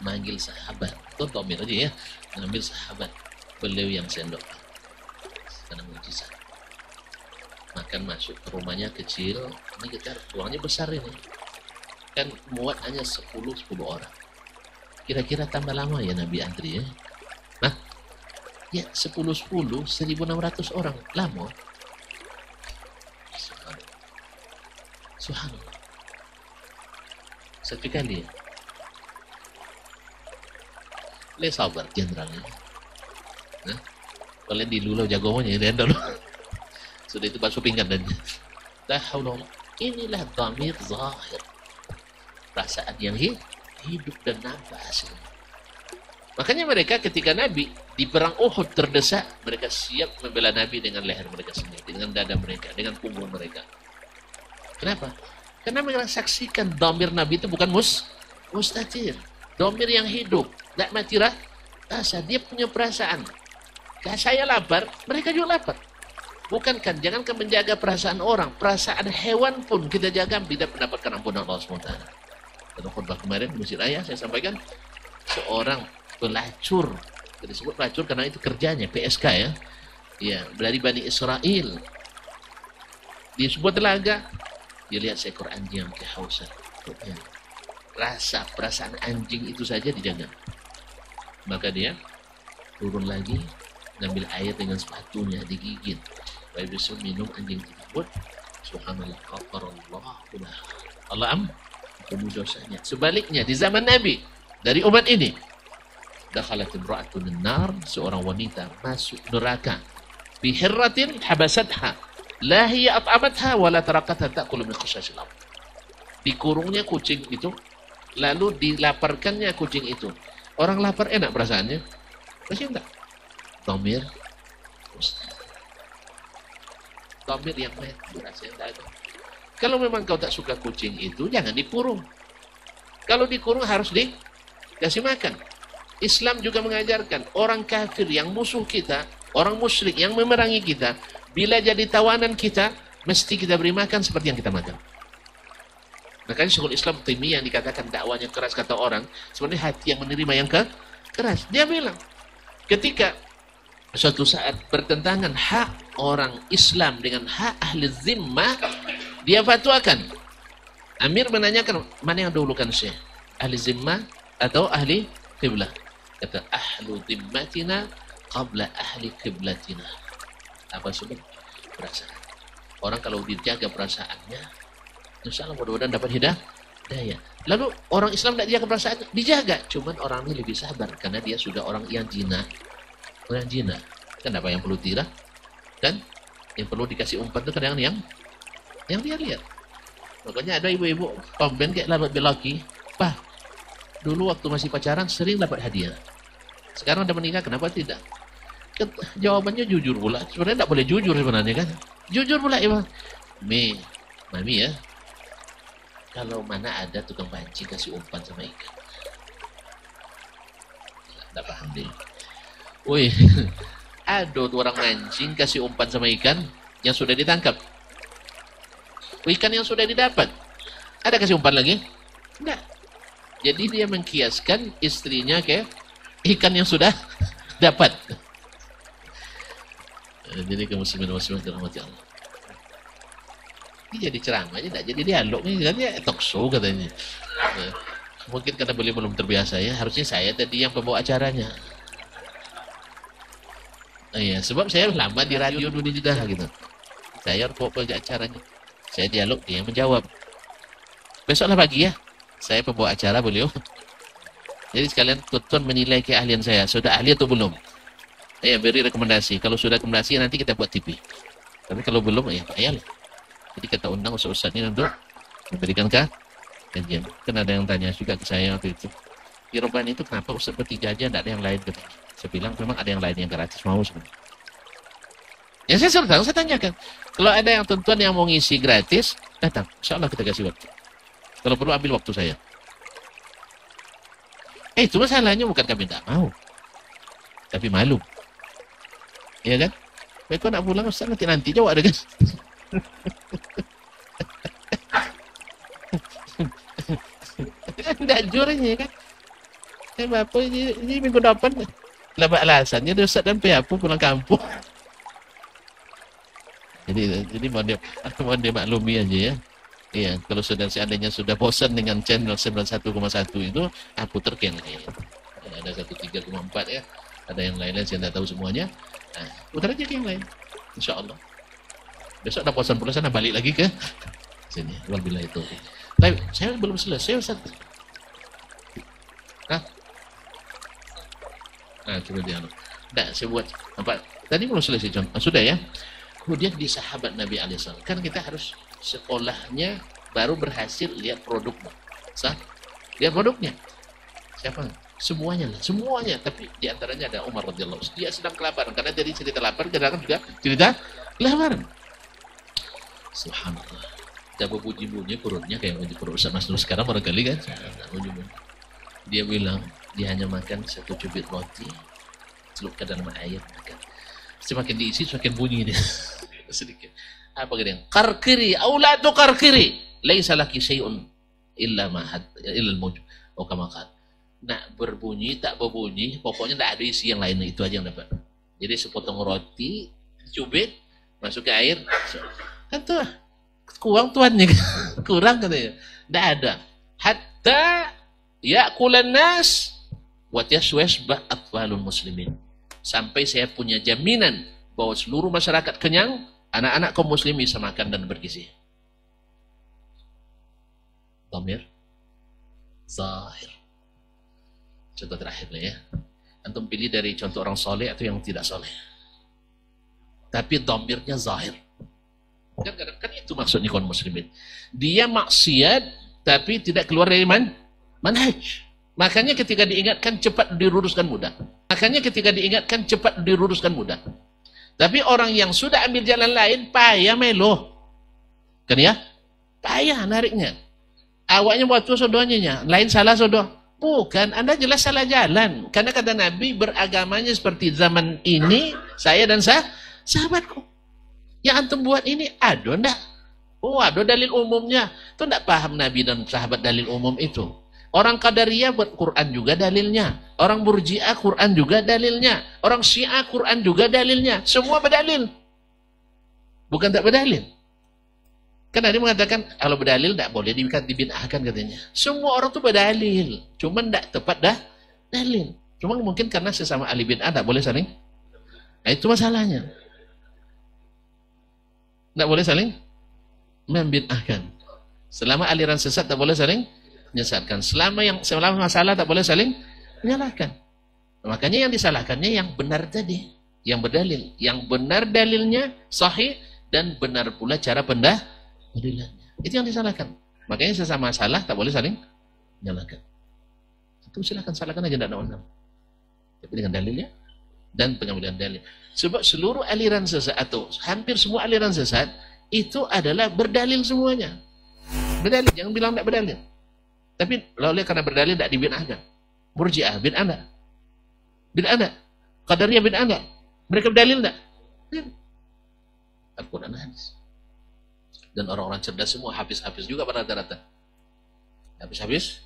manggil sahabat. Itu dhamir aja ya. Mengambil sahabat. Beliau yang sendok. Karena mujizat. Makan masuk ke rumahnya kecil. Ini kita ruangnya besar ini. Kan muat hanya 10 orang. Kira-kira tambah lama ya Nabi antri ya? Nah, ya 10, 1.600 orang. Lama. Subhanallah. Satu kali ya. Le sabar jenderalnya. Nah, kalau di Lulau Jagomonya ini dulu. Sudah itu bakso pinggan dan inilah dhamir zahir. Perasaan yang hidup dan nampak hasilnya. Makanya mereka ketika Nabi di perang Uhud terdesak, mereka siap membela Nabi dengan leher mereka sendiri, dengan dada mereka, dengan punggung mereka. Kenapa? Karena mereka saksikan dhamir Nabi itu bukan mustatir. Dhamir yang hidup, tidak mati rasa. Dia punya perasaan. Kalau saya lapar, mereka juga lapar. Bukan kan, jangankan menjaga perasaan orang, perasaan hewan pun kita jaga tidak mendapatkan ampunan Allah SWT. Pada khutbah kemarin di Masjid Raya saya sampaikan seorang pelacur, disebut pelacur karena itu kerjanya PSK ya, ya dari Bani Israel. Di sebuah telaga dia lihat seekor anjing yang kehausan. Perasaan anjing itu saja dijaga. Maka dia turun lagi, ngambil air dengan sepatunya, digigit. Baik bisa minum anjing tersebut. Subhanallah, qafarallah, Allah ampuni dosanya. Sebaliknya di zaman Nabi, dari umat ini, dakhalat imra'atun nar, seorang wanita masuk neraka. Bi hirratin habasatha, la hiya at'amatha wa la tarakatha ta'kulu min khashasil ardh. Dikurungnya kucing itu, lalu dilaparkannya kucing itu. Orang lapar enak perasaannya? Pasti enggak. Dhamir yang mati rasanya enggak ada. Kalau memang kau tak suka kucing itu, jangan dikurung. Kalau dikurung harus dikasih makan. Islam juga mengajarkan orang kafir yang musuh kita, orang musyrik yang memerangi kita, bila jadi tawanan kita, mesti kita beri makan seperti yang kita makan. Makanya Syekhul Islam Taimiyah yang dikatakan dakwanya keras kata orang, sebenarnya hati yang menerima yang keras. Dia bilang, ketika suatu saat bertentangan hak orang Islam dengan hak ahli zimmah, dia fatwakan. Amir menanyakan, mana yang dahulukan Syekh? Ahli zimmah atau ahli qiblah? Kata, ahlu zimmatina qabla ahli qiblatina. Apa sebab? Perasaan. Orang kalau dijaga perasaannya, insya Allah mudah-mudahan dapat hidayah. Lalu orang Islam tidak dijaga perasaannya, dijaga. Cuman orang ini lebih sabar karena dia sudah orang yang jinak. Orang Cina. Kenapa yang perlu tirah? Dan yang perlu dikasih umpan itu kadang yang dia lihat. Makanya ada ibu-ibu komplain kayak lambat belaki. Pak, dulu waktu masih pacaran sering dapat hadiah. Sekarang udah menikah, kenapa tidak? Jawabannya jujur pula. Sebenarnya tidak boleh jujur sebenarnya kan. Jujur pula ya. Mami ya. Kalau mana ada tukang pancing kasih umpan sama ikan. Tidak paham deh. Woi, ada tuh orang mancing kasih umpan sama ikan yang sudah ditangkap. Ikan yang sudah didapat. Ada kasih umpan lagi? Enggak. Jadi dia mengkiaskan istrinya kayak ikan yang sudah dapat. Jadi kaum muslimin muslimat dirahmati Allah. Ini jadi ceramah aja, jadi dialog nih kan ya, talk show katanya. Mungkin karena beliau belum terbiasa ya, harusnya saya tadi yang pembawa acaranya. Iya, sebab saya lama di radio dulu di Jeddah gitu. Saya harus bawa acaranya. Saya dialog, dia yang menjawab. Besoklah pagi ya, saya pembawa acara beliau. Jadi sekalian tuan menilai keahlian saya, sudah ahli atau belum? Saya beri rekomendasi. Kalau sudah rekomendasi nanti kita buat TV. Tapi kalau belum ya payahlah. Jadi kita undang ustaz-ustaz ini untuk memberikan kajian. Kan ada yang tanya juga ke saya waktu itu. Di Robani itu kenapa ustaz bertiga aja, tidak ada yang lain? Saya bilang memang ada yang lain yang gratis mau sebenarnya. Ya saya suruh tahu, saya tanyakan. Kalau ada yang tuan yang mau ngisi gratis, datang. Insya Allah kita kasih waktu. Kalau perlu ambil waktu saya. Itu masalahnya bukan kami tidak mau. Tapi malu. Iya kan? Mereka nak pulang, Ustaz nanti jawab ada kan? Tidak jurnya kan? Bapak ini minggu depan. Lepas alasannya dia Ustaz dan apa pulang kampung. Jadi mohon dia maklumi aja ya. Iya, kalau seandainya sudah bosan dengan channel 91,1 itu, putar yang lain. Ada 13,4 ya. Ada yang lain-lain saya tidak tahu semuanya. Nah, putar aja yang lain. Insya Allah. Besok ada bosan pula sana balik lagi ke sini. Walhamdulillah itu. Tapi saya belum selesai Ustaz. Nah, coba dia. Nah, saya buat apa? Tadi belum selesai contoh. Sudah ya. Kemudian di sahabat Nabi alaihissalam, kan kita harus sekolahnya baru berhasil lihat produknya. Lihat produknya. Siapa? Semuanya lah, semuanya. Tapi diantaranya ada Umar radhiyallahu anhu. Dia sedang kelaparan karena dari cerita lapar, kadang juga cerita kelaparan. Subhanallah. Coba bunyi-bunyi perutnya kayak bunyi perut Ustaz Mas Nur sekarang barangkali kan. Dia bilang dia hanya makan satu cubit roti, celupkan dalam air makan. Semakin diisi semakin bunyi dia. Sedikit. Apa kata? Qarqiri, aulatu qarqiri. Laisa laki syai'un illa al-mawj. Oh kama qala. Nak berbunyi tak berbunyi, pokoknya tak ada isi yang lain, itu aja yang dapat. Jadi sepotong roti, cubit, masuk ke air. Kan tuh kurang tuannya. Kurang katanya. Tak ada. Hatta ya'kulan nas wa yashwasba atfalul muslimin. Sampai saya punya jaminan bahwa seluruh masyarakat kenyang, anak-anak kaum muslim bisa makan dan bergizi. Dhamir zahir. Contoh terakhir lah ya. Antum pilih dari contoh orang soleh atau yang tidak soleh. Tapi dhamirnya zahir. Kan itu maksudnya kaum muslimin. Dia maksiat tapi tidak keluar dari manhaj. Makanya ketika diingatkan cepat diluruskan mudah. Tapi orang yang sudah ambil jalan lain payah melo. Kan ya? Payah nariknya. Awaknya buat tu sodonya, lain salah sodoh. Bukan, Anda jelas salah jalan. Karena kata Nabi beragamanya seperti zaman ini saya dan sahabatku. Yang antum buat ini ada enggak? Oh, ada dalil umumnya. Itu enggak paham Nabi dan sahabat dalil umum itu. Orang Qadariyah buat Quran juga dalilnya. Orang Murji'ah Quran juga dalilnya. Orang Syiah Quran juga dalilnya. Semua berdalil. Bukan tak berdalil. Kan ada yang mengatakan kalau berdalil tak boleh dibid'ahkan katanya. Semua orang tu berdalil. Cuma tak tepat dalil. Cuma mungkin karena sesama ahli bid'ah tak boleh saling. Nah, itu masalahnya. Tak boleh saling membid'ahkan. Selama aliran sesat tak boleh saling menyesatkan. Selama masalah tak boleh saling menyalahkan. Makanya yang disalahkannya yang benar tadi, yang berdalil. Yang benar dalilnya sahih dan benar pula cara pendalilannya. Itu yang disalahkan. Makanya sesama salah tak boleh saling menyalahkan. Itu silahkan salahkan aja, tidak ada masalah. Tapi dengan dalilnya dan pengambilan dalil. Sebab seluruh aliran sesat atau hampir semua aliran sesat itu adalah berdalil semuanya. Berdalil, jangan bilang tidak berdalil. Tapi oleh karena berdalil tidak dibid'ahkan. Murji'ah bid'ah enggak? Bid'ah enggak? Qadariyah bid'ah enggak? Mereka berdalil enggak? Al-Quran hadis. Dan orang-orang cerdas semua habis-habis juga pada rata-rata. Habis-habis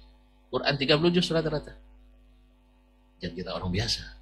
Quran 30 juz rata-rata. Jangan kita orang biasa.